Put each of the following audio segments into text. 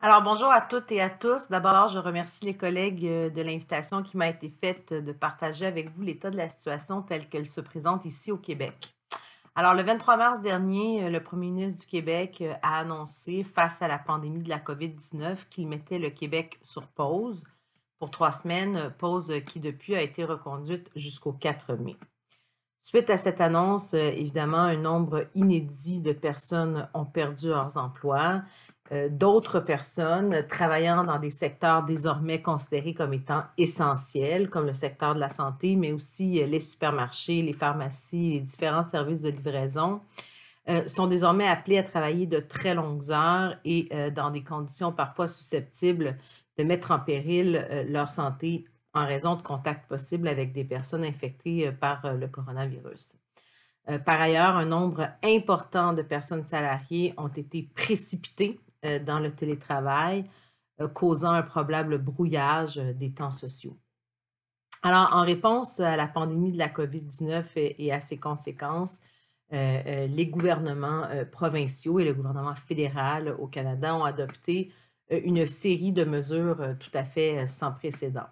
Alors, bonjour à toutes et à tous. D'abord, je remercie les collègues de l'invitation qui m'a été faite de partager avec vous l'état de la situation telle qu'elle se présente ici au Québec. Alors, le 23 mars dernier, le premier ministre du Québec a annoncé, face à la pandémie de la COVID-19, qu'il mettait le Québec sur pause pour 3 semaines, pause qui depuis a été reconduite jusqu'au 4 mai. Suite à cette annonce, évidemment, un nombre inédit de personnes ont perdu leurs emplois. D'autres personnes travaillant dans des secteurs désormais considérés comme étant essentiels, comme le secteur de la santé, mais aussi les supermarchés, les pharmacies, les différents services de livraison, sont désormais appelés à travailler de très longues heures et dans des conditions parfois susceptibles de mettre en péril leur santé en raison de contacts possibles avec des personnes infectées par le coronavirus. Par ailleurs, un nombre important de personnes salariées ont été précipitées dans le télétravail, causant un probable brouillage des temps sociaux. Alors, en réponse à la pandémie de la COVID-19 et à ses conséquences, les gouvernements provinciaux et le gouvernement fédéral au Canada ont adopté une série de mesures tout à fait sans précédent.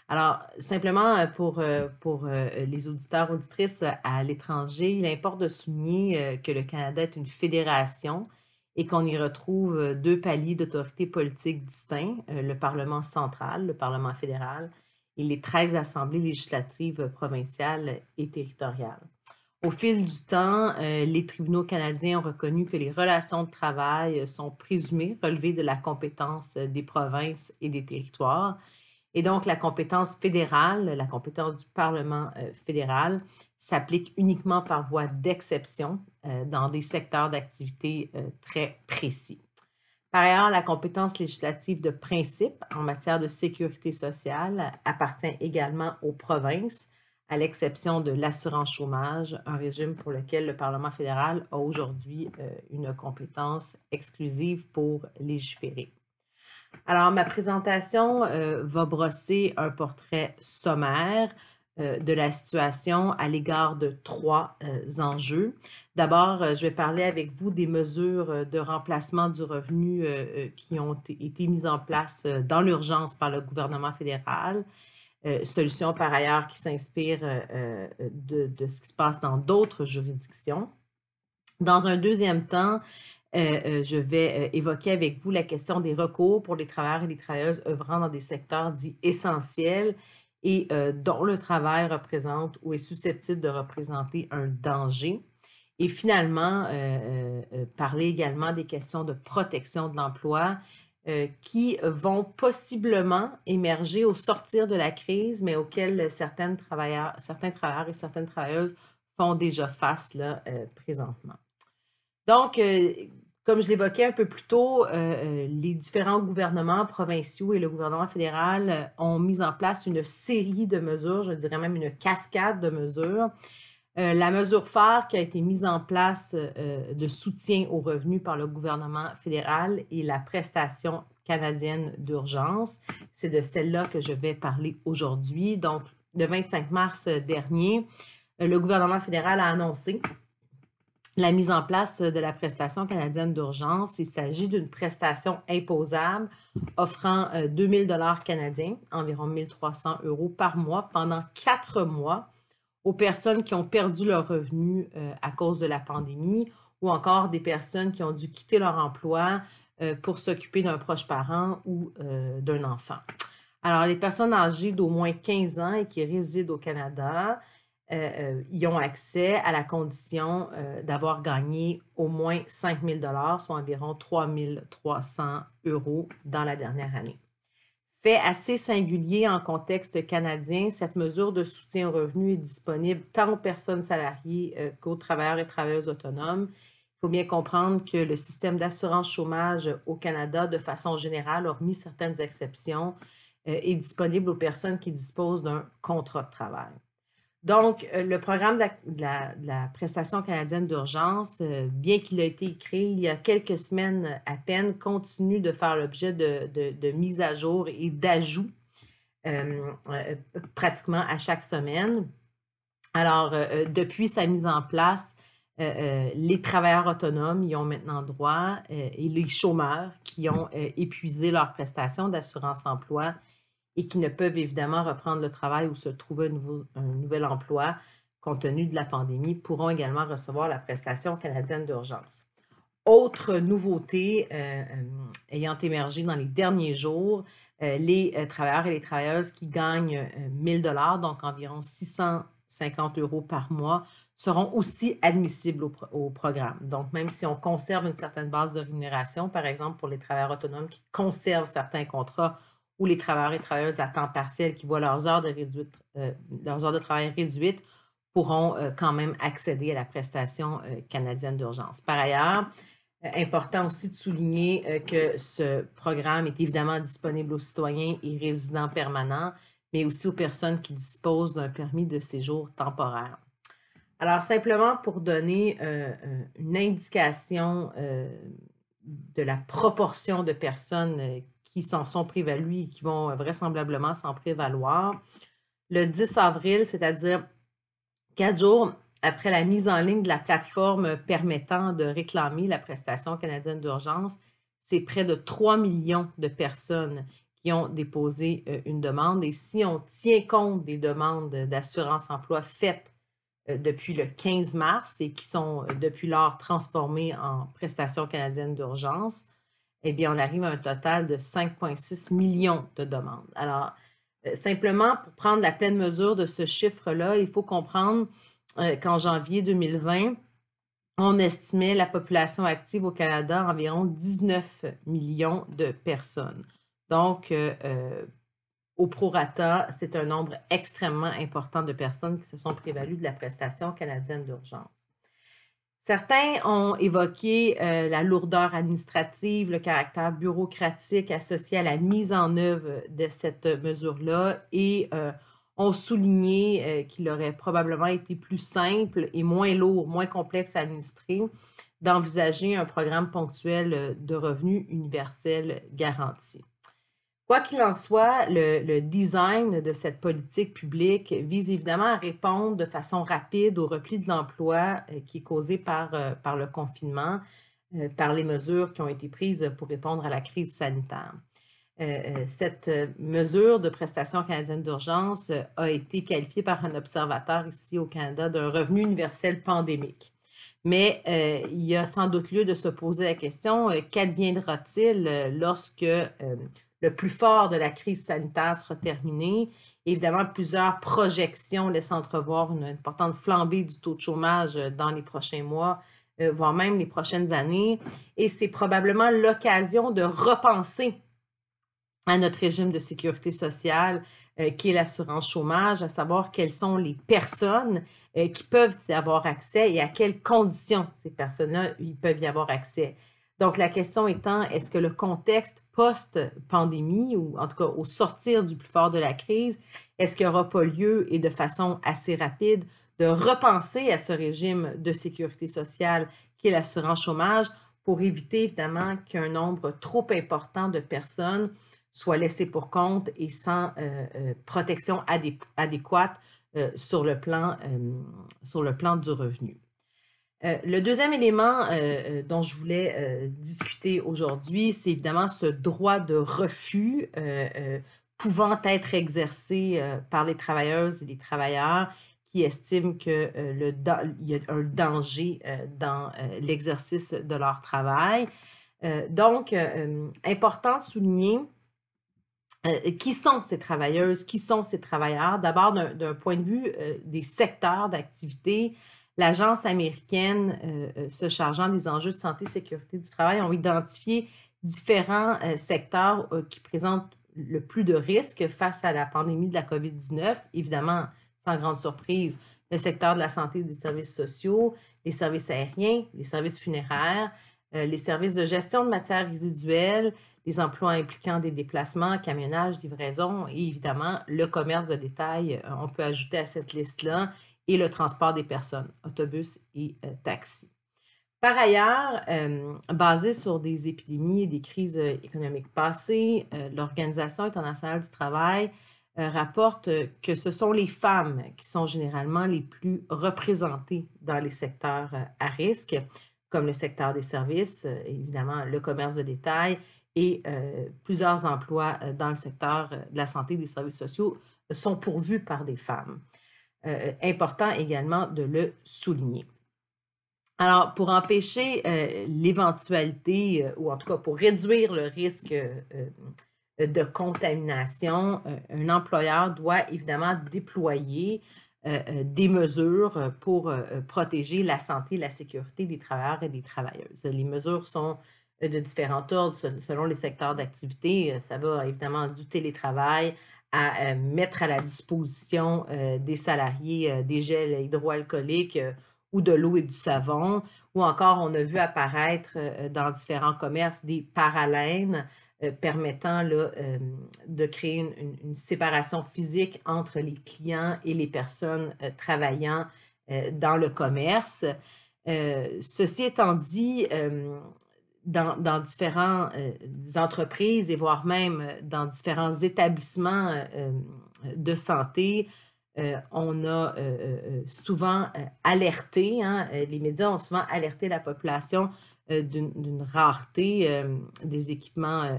Alors, simplement pour les auditeurs, auditrices à l'étranger, il importe de souligner que le Canada est une fédération et qu'on y retrouve deux paliers d'autorité politique distincts, le Parlement central, le Parlement fédéral, et les 13 assemblées législatives provinciales et territoriales. Au fil du temps, les tribunaux canadiens ont reconnu que les relations de travail sont présumées relever de la compétence des provinces et des territoires. Et donc, la compétence fédérale, la compétence du Parlement fédéral, s'applique uniquement par voie d'exception dans des secteurs d'activité très précis. Par ailleurs, la compétence législative de principe en matière de sécurité sociale appartient également aux provinces, à l'exception de l'assurance chômage, un régime pour lequel le Parlement fédéral a aujourd'hui une compétence exclusive pour légiférer. Alors, ma présentation va brosser un portrait sommaire de la situation à l'égard de trois enjeux. D'abord, je vais parler avec vous des mesures de remplacement du revenu qui ont été mises en place dans l'urgence par le gouvernement fédéral. Solution par ailleurs qui s'inspire de ce qui se passe dans d'autres juridictions. Dans un deuxième temps, je vais évoquer avec vous la question des recours pour les travailleurs et les travailleuses œuvrant dans des secteurs dits essentiels et dont le travail représente ou est susceptible de représenter un danger. Et finalement, parler également des questions de protection de l'emploi qui vont possiblement émerger au sortir de la crise, mais auxquelles certains travailleurs et certaines travailleuses font déjà face là, présentement. Donc, comme je l'évoquais un peu plus tôt, les différents gouvernements provinciaux et le gouvernement fédéral ont mis en place une série de mesures, je dirais même une cascade de mesures. La mesure phare qui a été mise en place de soutien aux revenus par le gouvernement fédéral est la prestation canadienne d'urgence. C'est de celle-là que je vais parler aujourd'hui. Donc, le 25 mars dernier, le gouvernement fédéral a annoncé la mise en place de la prestation canadienne d'urgence. Il s'agit d'une prestation imposable offrant 2 000 $ canadiens, environ 1 300 € par mois, pendant 4 mois aux personnes qui ont perdu leur revenu à cause de la pandémie ou encore des personnes qui ont dû quitter leur emploi pour s'occuper d'un proche parent ou d'un enfant. Alors, les personnes âgées d'au moins 15 ans et qui résident au Canada y ont accès à la condition d'avoir gagné au moins 5 000 $, soit environ 3 300 € dans la dernière année. Fait assez singulier en contexte canadien, cette mesure de soutien aux revenus est disponible tant aux personnes salariées qu'aux travailleurs et travailleuses autonomes. Il faut bien comprendre que le système d'assurance chômage au Canada, de façon générale, hormis certaines exceptions, est disponible aux personnes qui disposent d'un contrat de travail. Donc, le programme de la prestation canadienne d'urgence, bien qu'il ait été créé il y a quelques semaines à peine, continue de faire l'objet de mises à jour et d'ajouts pratiquement à chaque semaine. Alors, depuis sa mise en place, Les travailleurs autonomes y ont maintenant droit et les chômeurs qui ont épuisé leurs prestations d'assurance-emploi et qui ne peuvent évidemment reprendre le travail ou se trouver un nouvel emploi compte tenu de la pandémie pourront également recevoir la prestation canadienne d'urgence. Autre nouveauté ayant émergé dans les derniers jours, les travailleurs et les travailleuses qui gagnent 1 000 $, donc environ 650 € par mois, seront aussi admissibles au programme. Donc, même si on conserve une certaine base de rémunération, par exemple pour les travailleurs autonomes qui conservent certains contrats ou les travailleurs et travailleuses à temps partiel qui voient leurs heures de travail réduites, pourront quand même accéder à la prestation canadienne d'urgence. Par ailleurs, important aussi de souligner que ce programme est évidemment disponible aux citoyens et résidents permanents, mais aussi aux personnes qui disposent d'un permis de séjour temporaire. Alors, simplement pour donner une indication de la proportion de personnes qui s'en sont prévalues et qui vont vraisemblablement s'en prévaloir, le 10 avril, c'est-à-dire 4 jours après la mise en ligne de la plateforme permettant de réclamer la prestation canadienne d'urgence, c'est près de 3 millions de personnes qui ont déposé une demande. Et si on tient compte des demandes d'assurance-emploi faites depuis le 15 mars et qui sont depuis lors transformées en prestation canadienne d'urgence, eh bien, on arrive à un total de 5,6 millions de demandes. Alors, simplement, pour prendre la pleine mesure de ce chiffre-là, il faut comprendre qu'en janvier 2020, on estimait la population active au Canada à environ 19 millions de personnes. Donc, au prorata, c'est un nombre extrêmement important de personnes qui se sont prévalues de la prestation canadienne d'urgence. Certains ont évoqué la lourdeur administrative, le caractère bureaucratique associé à la mise en œuvre de cette mesure-là et ont souligné qu'il aurait probablement été plus simple et moins lourd, moins complexe à administrer d'envisager un programme ponctuel de revenus universel garanti. Quoi qu'il en soit, le design de cette politique publique vise évidemment à répondre de façon rapide au repli de l'emploi qui est causé par le confinement, par les mesures qui ont été prises pour répondre à la crise sanitaire. Cette mesure de prestation canadienne d'urgence a été qualifiée par un observateur ici au Canada d'un revenu universel pandémique. Mais il y a sans doute lieu de se poser la question, qu'adviendra-t-il lorsque le plus fort de la crise sanitaire sera terminé? Évidemment, plusieurs projections laissent entrevoir une importante flambée du taux de chômage dans les prochains mois, voire même les prochaines années. Et c'est probablement l'occasion de repenser à notre régime de sécurité sociale qui est l'assurance chômage, à savoir quelles sont les personnes qui peuvent y avoir accès et à quelles conditions ces personnes-là ils peuvent y avoir accès. Donc, la question étant, est-ce que le contexte post-pandémie, ou en tout cas au sortir du plus fort de la crise, est-ce qu'il n'y aura pas lieu, et de façon assez rapide, de repenser à ce régime de sécurité sociale qui est l'assurance chômage pour éviter évidemment qu'un nombre trop important de personnes soient laissées pour compte et sans protection adéquate sur le plan du revenu. Le deuxième élément dont je voulais discuter aujourd'hui, c'est évidemment ce droit de refus pouvant être exercé par les travailleuses et les travailleurs qui estiment qu'il y a un danger dans l'exercice de leur travail. Donc, important de souligner qui sont ces travailleuses, qui sont ces travailleurs. D'abord, d'un point de vue des secteurs d'activité, l'Agence américaine se chargeant des enjeux de santé et sécurité du travail ont identifié différents secteurs qui présentent le plus de risques face à la pandémie de la COVID-19. Évidemment, sans grande surprise, le secteur de la santé et des services sociaux, les services aériens, les services funéraires, les services de gestion de matières résiduelles, les emplois impliquant des déplacements, camionnage, livraison et évidemment le commerce de détail, on peut ajouter à cette liste-là, et le transport des personnes, autobus et taxis. Par ailleurs, basé sur des épidémies et des crises économiques passées, l'Organisation internationale du travail rapporte que ce sont les femmes qui sont généralement les plus représentées dans les secteurs à risque, comme le secteur des services, évidemment le commerce de détail et plusieurs emplois dans le secteur de la santé et des services sociaux sont pourvus par des femmes. Important également de le souligner. Alors, pour empêcher l'éventualité, ou en tout cas pour réduire le risque de contamination, un employeur doit évidemment déployer des mesures pour protéger la santé et la sécurité des travailleurs et des travailleuses. Les mesures sont de différents ordres selon les secteurs d'activité. Ça va évidemment du télétravail à mettre à la disposition des salariés des gels hydroalcooliques ou de l'eau et du savon, ou encore on a vu apparaître dans différents commerces des paralènes permettant là, de créer une séparation physique entre les clients et les personnes travaillant dans le commerce. Ceci étant dit, dans différentes entreprises et voire même dans différents établissements de santé, on a souvent alerté, hein, les médias ont souvent alerté la population d'une rareté des équipements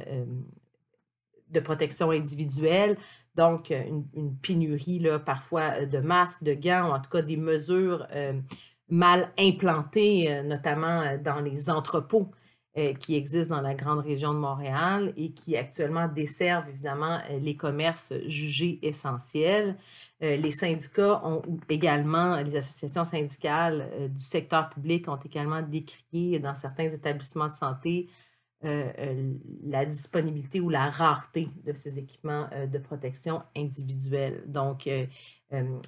de protection individuelle, donc une pénurie là, parfois de masques, de gants, ou en tout cas des mesures mal implantées, notamment dans les entrepôts qui existent dans la grande région de Montréal et qui actuellement desservent évidemment les commerces jugés essentiels. Les syndicats ont également, les associations syndicales du secteur public ont également décrié dans certains établissements de santé la disponibilité ou la rareté de ces équipements de protection individuelle. Donc, il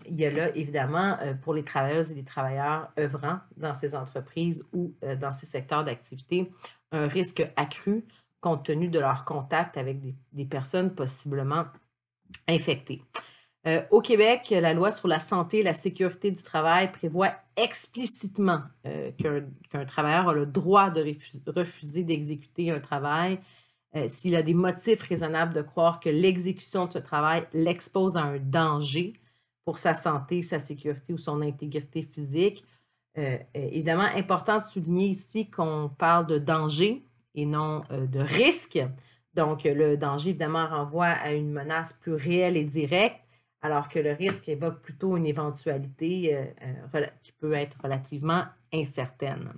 y a là, évidemment, pour les travailleuses et les travailleurs œuvrant dans ces entreprises ou dans ces secteurs d'activité, un risque accru compte tenu de leur contact avec des personnes possiblement infectées. Au Québec, la loi sur la santé et la sécurité du travail prévoit explicitement qu'un travailleur a le droit de refuser d'exécuter un travail s'il a des motifs raisonnables de croire que l'exécution de ce travail l'expose à un danger pour sa santé, sa sécurité ou son intégrité physique. Évidemment, important de souligner ici qu'on parle de danger et non de risque. Donc, le danger, évidemment, renvoie à une menace plus réelle et directe, alors que le risque évoque plutôt une éventualité qui peut être relativement incertaine.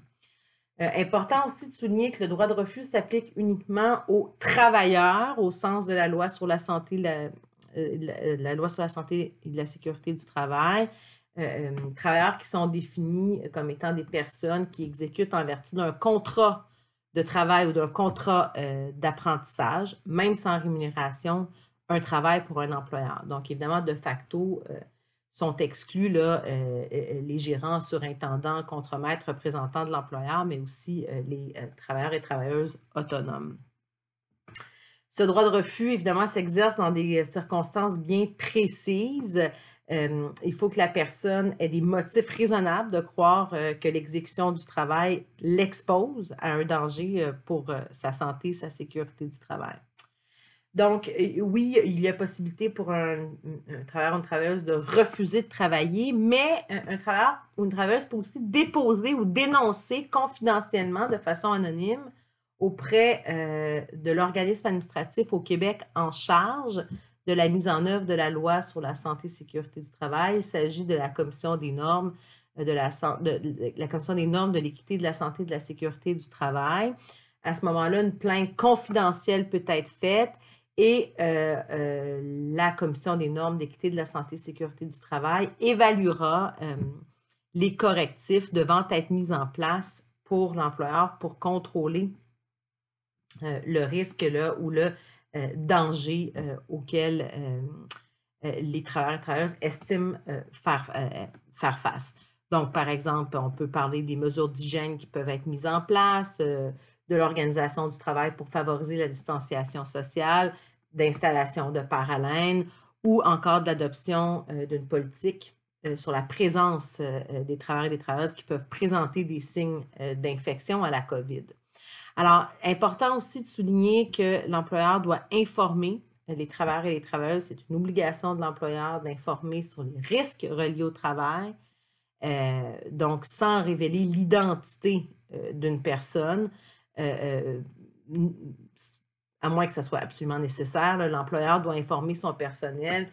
Important aussi de souligner que le droit de refus s'applique uniquement aux travailleurs au sens de la loi sur la santé, la loi sur la santé et de la sécurité du travail. Travailleurs qui sont définis comme étant des personnes qui exécutent en vertu d'un contrat de travail ou d'un contrat d'apprentissage, même sans rémunération, un travail pour un employeur. Donc, évidemment, de facto, sont exclus là, les gérants, surintendants, contremaîtres, représentants de l'employeur, mais aussi les travailleurs et travailleuses autonomes. Ce droit de refus, évidemment, s'exerce dans des circonstances bien précises. Il faut que la personne ait des motifs raisonnables de croire que l'exécution du travail l'expose à un danger pour sa santé, sa sécurité du travail. Donc, oui, il y a possibilité pour un travailleur ou une travailleuse de refuser de travailler, mais un travailleur ou une travailleuse peut aussi déposer ou dénoncer confidentiellement, de façon anonyme, auprès de l'organisme administratif au Québec en charge de la mise en œuvre de la loi sur la santé et sécurité du travail. Il s'agit de la Commission des normes de la Commission des normes de l'équité, de la santé et de la sécurité du travail. À ce moment-là, une plainte confidentielle peut être faite et la Commission des normes d'équité, de la santé et sécurité du travail évaluera les correctifs devant être mis en place pour l'employeur pour contrôler le risque là, ou le danger auquel les travailleurs et travailleuses estiment faire face. Donc, par exemple, on peut parler des mesures d'hygiène qui peuvent être mises en place, de l'organisation du travail pour favoriser la distanciation sociale, d'installation de paralènes ou encore de l'adoption d'une politique sur la présence des travailleurs et des travailleuses qui peuvent présenter des signes d'infection à la COVID. Alors, important aussi de souligner que l'employeur doit informer les travailleurs et les travailleuses, c'est une obligation de l'employeur d'informer sur les risques reliés au travail, donc sans révéler l'identité d'une personne, à moins que ce soit absolument nécessaire. L'employeur doit informer son personnel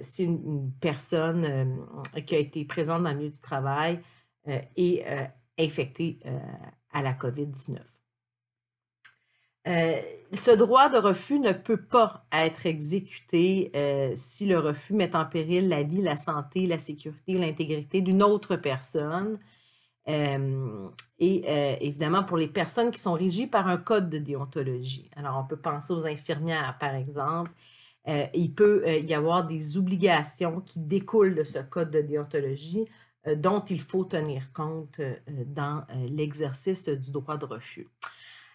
si une personne qui a été présente dans le milieu du travail est infectée à la COVID-19. Ce droit de refus ne peut pas être exécuté si le refus met en péril la vie, la santé, la sécurité ou l'intégrité d'une autre personne. Évidemment, pour les personnes qui sont régies par un code de déontologie. Alors, on peut penser aux infirmières, par exemple. Il peut y avoir des obligations qui découlent de ce code de déontologie dont il faut tenir compte dans l'exercice du droit de refus.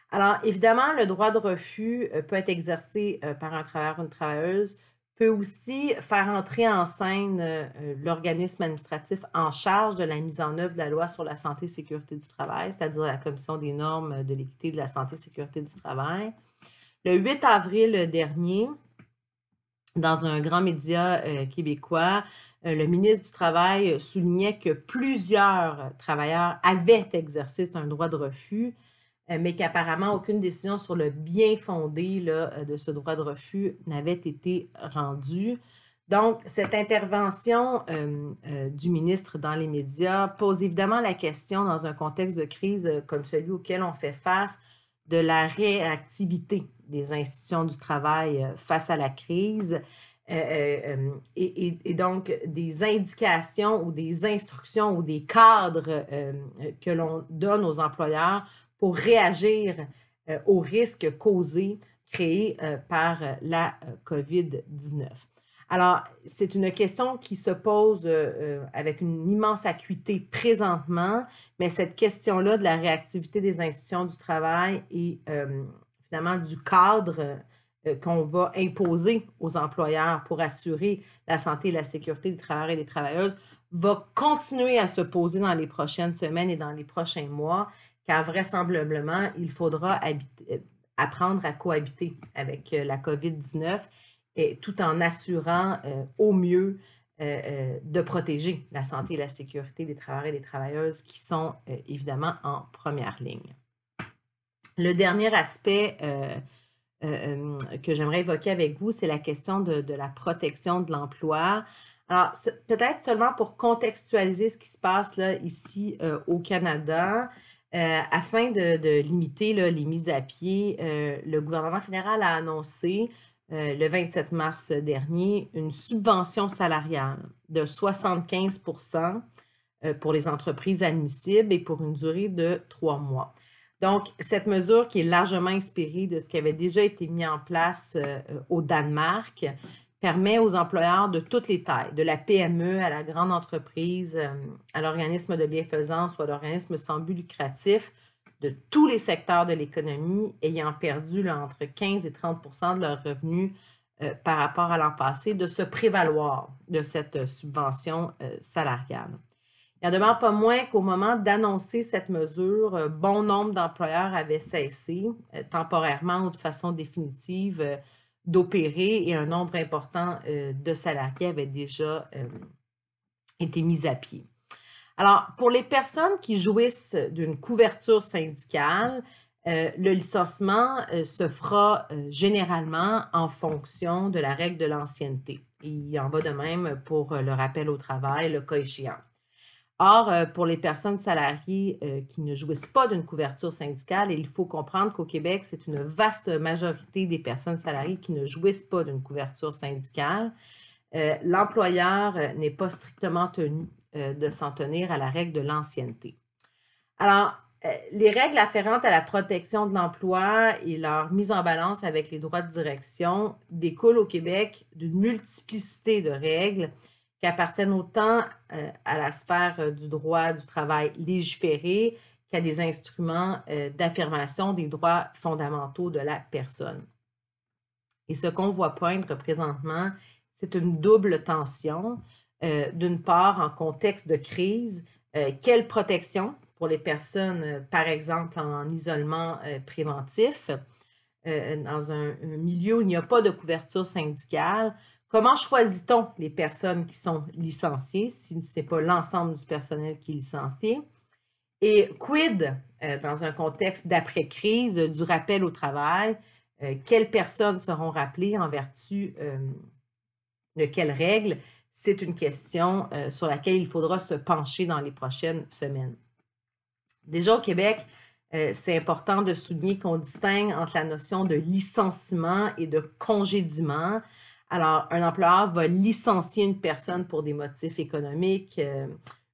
Alors, évidemment, le droit de refus peut être exercé par un travailleur ou une travailleuse, peut aussi faire entrer en scène l'organisme administratif en charge de la mise en œuvre de la loi sur la santé et sécurité du travail, c'est-à-dire la Commission des normes de l'équité de la santé et sécurité du travail. Le 8 avril dernier, dans un grand média québécois, le ministre du Travail soulignait que plusieurs travailleurs avaient exercé un droit de refus, mais qu'apparemment aucune décision sur le bien fondé de ce droit de refus n'avait été rendue. Donc, cette intervention du ministre dans les médias pose évidemment la question, dans un contexte de crise comme celui auquel on fait face, de la réactivité des institutions du travail face à la crise et donc des indications ou des instructions ou des cadres que l'on donne aux employeurs pour réagir aux risques créés par la COVID-19. Alors, c'est une question qui se pose avec une immense acuité présentement, mais cette question-là de la réactivité des institutions du travail et finalement du cadre qu'on va imposer aux employeurs pour assurer la santé et la sécurité des travailleurs et des travailleuses va continuer à se poser dans les prochaines semaines et dans les prochains mois, car vraisemblablement, il faudra apprendre à cohabiter avec la COVID-19 tout en assurant au mieux de protéger la santé et la sécurité des travailleurs et des travailleuses qui sont évidemment en première ligne. Le dernier aspect que j'aimerais évoquer avec vous, c'est la question de la protection de l'emploi. Alors, peut-être seulement pour contextualiser ce qui se passe là, ici au Canada, afin de limiter les mises à pied, le gouvernement fédéral a annoncé le 27 mars dernier une subvention salariale de 75 % pour les entreprises admissibles et pour une durée de 3 mois. Donc, cette mesure qui est largement inspirée de ce qui avait déjà été mis en place au Danemark permet aux employeurs de toutes les tailles, de la PME à la grande entreprise, à l'organisme de bienfaisance ou à l'organisme sans but lucratif, de tous les secteurs de l'économie ayant perdu entre 15 et 30 % de leurs revenus par rapport à l'an passé, de se prévaloir de cette subvention salariale. Il n'en demeure pas moins qu'au moment d'annoncer cette mesure, bon nombre d'employeurs avaient cessé, temporairement ou de façon définitive, d'opérer et un nombre important de salariés avaient déjà été mis à pied. Alors, pour les personnes qui jouissent d'une couverture syndicale, le licenciement se fera généralement en fonction de la règle de l'ancienneté. Il en va de même pour le rappel au travail, le cas échéant. Or, pour les personnes salariées qui ne jouissent pas d'une couverture syndicale, il faut comprendre qu'au Québec, c'est une vaste majorité des personnes salariées qui ne jouissent pas d'une couverture syndicale. L'employeur n'est pas strictement tenu de s'en tenir à la règle de l'ancienneté. Alors, les règles afférentes à la protection de l'emploi et leur mise en balance avec les droits de direction découlent au Québec d'une multiplicité de règles qui appartiennent autant à la sphère du droit du travail légiféré qu'à des instruments d'affirmation des droits fondamentaux de la personne. Et ce qu'on voit poindre présentement, c'est une double tension. D'une part, en contexte de crise, quelle protection pour les personnes, par exemple, en isolement préventif, dans un milieu où il n'y a pas de couverture syndicale, comment choisit-on les personnes qui sont licenciées si ce n'est pas l'ensemble du personnel qui est licencié? Et quid, dans un contexte d'après-crise, du rappel au travail? Quelles personnes seront rappelées en vertu de quelles règles? C'est une question sur laquelle il faudra se pencher dans les prochaines semaines. Déjà au Québec, c'est important de souligner qu'on distingue entre la notion de licenciement et de congédiement. Alors, un employeur va licencier une personne pour des motifs économiques,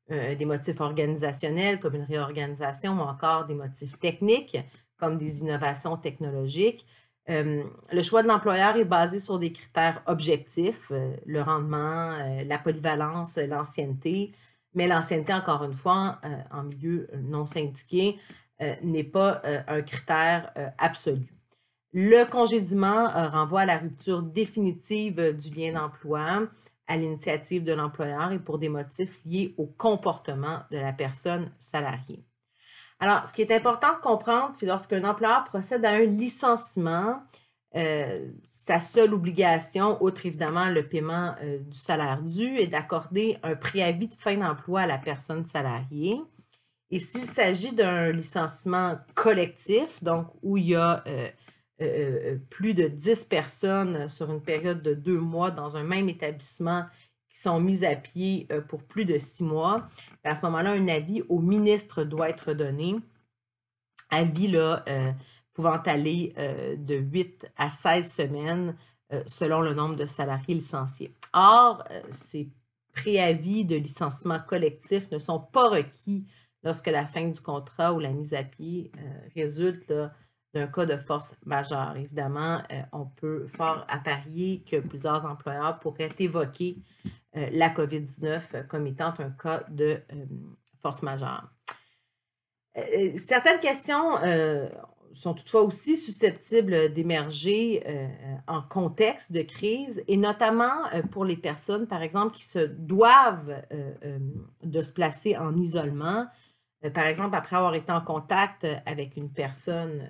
des motifs organisationnels comme une réorganisation ou encore des motifs techniques comme des innovations technologiques. Le choix de l'employeur est basé sur des critères objectifs, le rendement, la polyvalence, l'ancienneté. Mais l'ancienneté, encore une fois, en milieu non syndiqué, n'est pas un critère absolu. Le congédiement renvoie à la rupture définitive du lien d'emploi à l'initiative de l'employeur et pour des motifs liés au comportement de la personne salariée. Alors, ce qui est important de comprendre, c'est lorsqu'un employeur procède à un licenciement, sa seule obligation, outre évidemment le paiement du salaire dû, est d'accorder un préavis de fin d'emploi à la personne salariée. Et s'il s'agit d'un licenciement collectif, donc où il y a plus de 10 personnes sur une période de 2 mois dans un même établissement qui sont mises à pied pour plus de 6 mois, à ce moment-là, un avis au ministre doit être donné. Avis là, pouvant aller de 8 à 16 semaines selon le nombre de salariés licenciés. Or, ces préavis de licenciement collectif ne sont pas requis lorsque la fin du contrat ou la mise à pied résulte d'un cas de force majeure. Évidemment, on peut fort à parier que plusieurs employeurs pourraient évoquer la COVID-19 comme étant un cas de force majeure. Certaines questions sont toutefois aussi susceptibles d'émerger en contexte de crise et notamment pour les personnes, par exemple, qui se doivent de se placer en isolement. Par exemple, après avoir été en contact avec une personne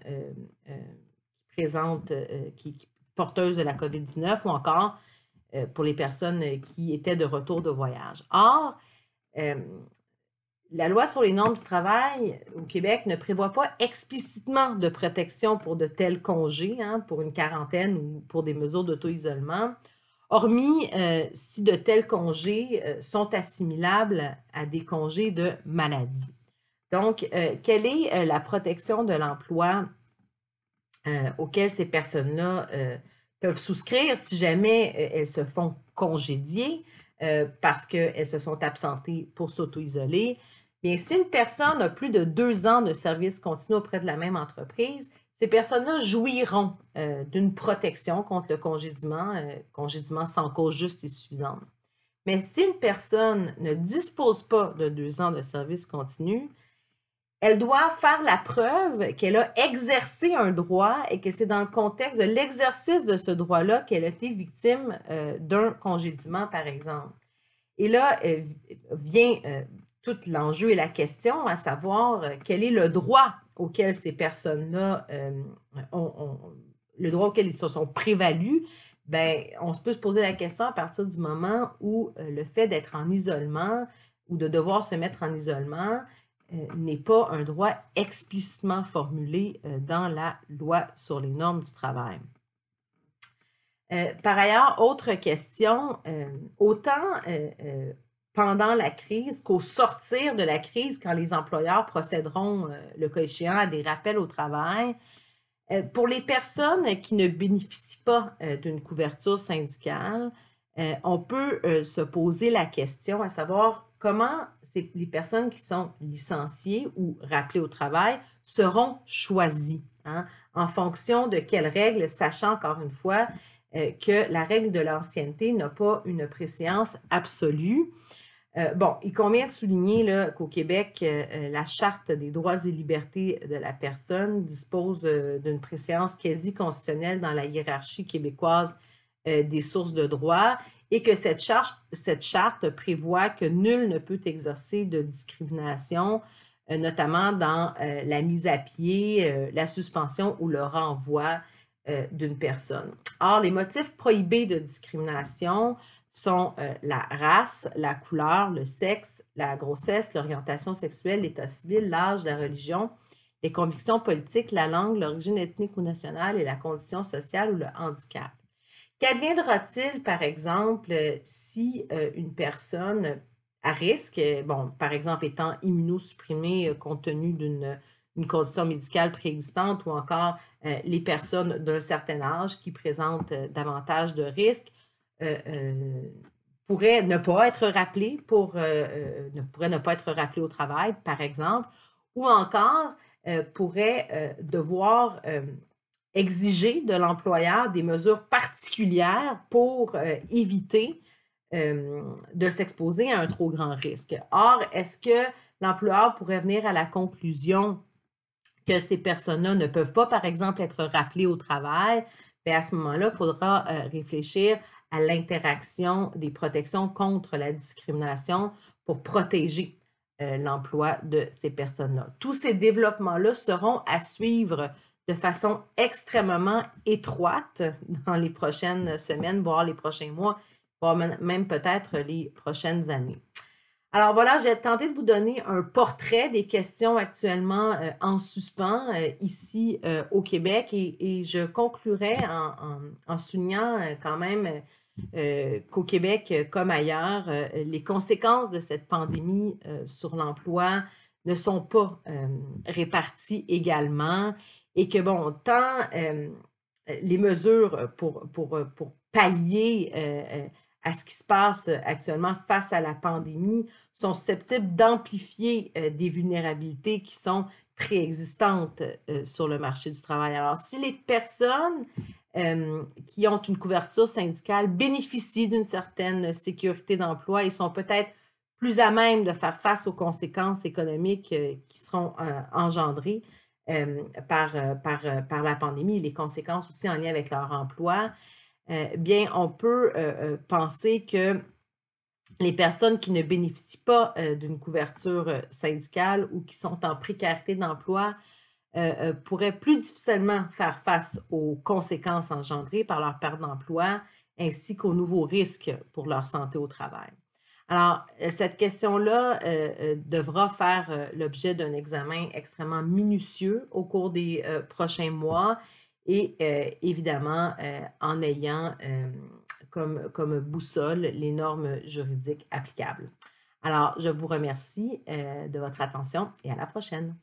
qui est porteuse de la COVID-19 ou encore pour les personnes qui étaient de retour de voyage. Or, la loi sur les normes du travail au Québec ne prévoit pas explicitement de protection pour de tels congés, pour une quarantaine ou pour des mesures d'auto-isolement, hormis si de tels congés sont assimilables à des congés de maladie. Donc, quelle est la protection de l'emploi auquel ces personnes-là peuvent souscrire si jamais elles se font congédier parce qu'elles se sont absentées pour s'auto-isoler? Bien, si une personne a plus de 2 ans de service continu auprès de la même entreprise, ces personnes-là jouiront d'une protection contre le congédiement sans cause juste et suffisante. Mais si une personne ne dispose pas de 2 ans de service continu, elle doit faire la preuve qu'elle a exercé un droit et que c'est dans le contexte de l'exercice de ce droit-là qu'elle a été victime d'un congédiement, par exemple. Et là vient tout l'enjeu et la question, à savoir quel est le droit auquel ces personnes-là le droit auquel ils se sont prévalus. Bien, on peut se poser la question à partir du moment où le fait d'être en isolement ou de devoir se mettre en isolement n'est pas un droit explicitement formulé dans la loi sur les normes du travail. Par ailleurs, autre question, autant pendant la crise qu'au sortir de la crise, quand les employeurs procéderont, le cas échéant, à des rappels au travail, pour les personnes qui ne bénéficient pas d'une couverture syndicale, on peut se poser la question à savoir comment les personnes qui sont licenciées ou rappelées au travail seront choisies, en fonction de quelles règles, sachant encore une fois que la règle de l'ancienneté n'a pas une préséance absolue. Bon, il convient de souligner qu'au Québec, la Charte des droits et libertés de la personne dispose d'une préséance quasi constitutionnelle dans la hiérarchie québécoise des sources de droit et que cette charte prévoit que nul ne peut exercer de discrimination, notamment dans la mise à pied, la suspension ou le renvoi d'une personne. Or, les motifs prohibés de discrimination sont la race, la couleur, le sexe, la grossesse, l'orientation sexuelle, l'état civil, l'âge, la religion, les convictions politiques, la langue, l'origine ethnique ou nationale et la condition sociale ou le handicap. Qu'adviendra-t-il, par exemple, si une personne à risque, bon, par exemple étant immunosupprimée compte tenu d'une condition médicale préexistante ou encore les personnes d'un certain âge qui présentent davantage de risques, pourraient ne pas être rappelées pourraient ne pas être rappelées au travail, par exemple, ou encore pourraient devoir exiger de l'employeur des mesures particulières pour éviter de s'exposer à un trop grand risque. Or, est-ce que l'employeur pourrait venir à la conclusion que ces personnes-là ne peuvent pas, par exemple, être rappelées au travail? Bien, à ce moment-là, il faudra réfléchir à l'interaction des protections contre la discrimination pour protéger l'emploi de ces personnes-là. Tous ces développements-là seront à suivre de façon extrêmement étroite dans les prochaines semaines, voire les prochains mois, voire même peut-être les prochaines années. Alors voilà, j'ai tenté de vous donner un portrait des questions actuellement en suspens ici au Québec et je conclurai en soulignant quand même qu'au Québec comme ailleurs, les conséquences de cette pandémie sur l'emploi ne sont pas réparties également et que, bon, tant les mesures pour pallier à ce qui se passe actuellement face à la pandémie sont susceptibles d'amplifier des vulnérabilités qui sont préexistantes sur le marché du travail. Alors, si les personnes qui ont une couverture syndicale bénéficient d'une certaine sécurité d'emploi et sont peut-être plus à même de faire face aux conséquences économiques qui seront engendrées par la pandémie et les conséquences aussi en lien avec leur emploi, bien, on peut penser que les personnes qui ne bénéficient pas d'une couverture syndicale ou qui sont en précarité d'emploi pourraient plus difficilement faire face aux conséquences engendrées par leur perte d'emploi ainsi qu'aux nouveaux risques pour leur santé au travail. Alors, cette question-là devra faire l'objet d'un examen extrêmement minutieux au cours des prochains mois et évidemment en ayant comme boussole les normes juridiques applicables. Alors, je vous remercie de votre attention et à la prochaine.